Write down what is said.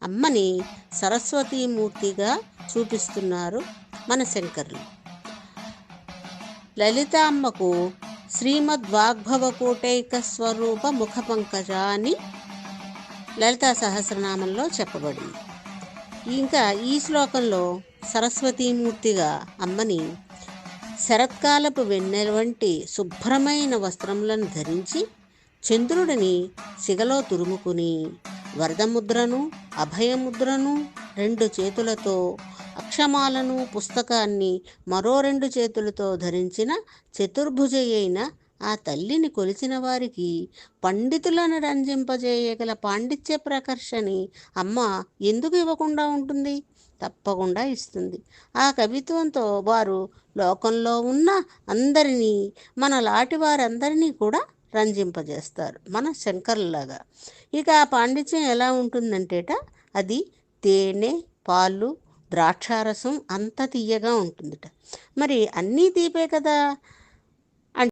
అమ్మని సరస్వతీమూర్తిగా చూపిస్తున్నారు మన శంకరులు. లలితామ్మకు శ్రీమద్వాగ్భవకోటైక స్వరూప ముఖ పంకజ అని లలితా సహస్రనామంలో చెప్పబడింది. ఇంకా ఈ శ్లోకంలో సరస్వతీమూర్తిగా అమ్మని శరత్కాలపు వెన్నెల వంటి శుభ్రమైన వస్త్రములను ధరించి చంద్రుడిని సిగలో తురుముకుని వరదముద్రను అభయముద్రను 2 చేతులతో, అక్షమాలను పుస్తకాన్ని మరో 2 చేతులతో ధరించిన చతుర్భుజి అయిన ఆ తల్లిని కొలిచిన వారికి పండితులను రంజింపజేయగల పాండిత్య ప్రకర్షని అమ్మ ఎందుకు ఇవ్వకుండా ఉంటుంది? తప్పకుండా ఇస్తుంది. ఆ కవిత్వంతో వారు లోకంలో ఉన్న అందరినీ, మన లాంటి వారందరినీ కూడా రంజింపజేస్తారు మన శంకర్లాగా. ఇక ఆ పాండిత్యం ఎలా ఉంటుందంటేట, అది తేనె, పాలు, ద్రాక్షారసం అంత తీయగా ఉంటుందిట. మరి అన్నీ తీపే కదా,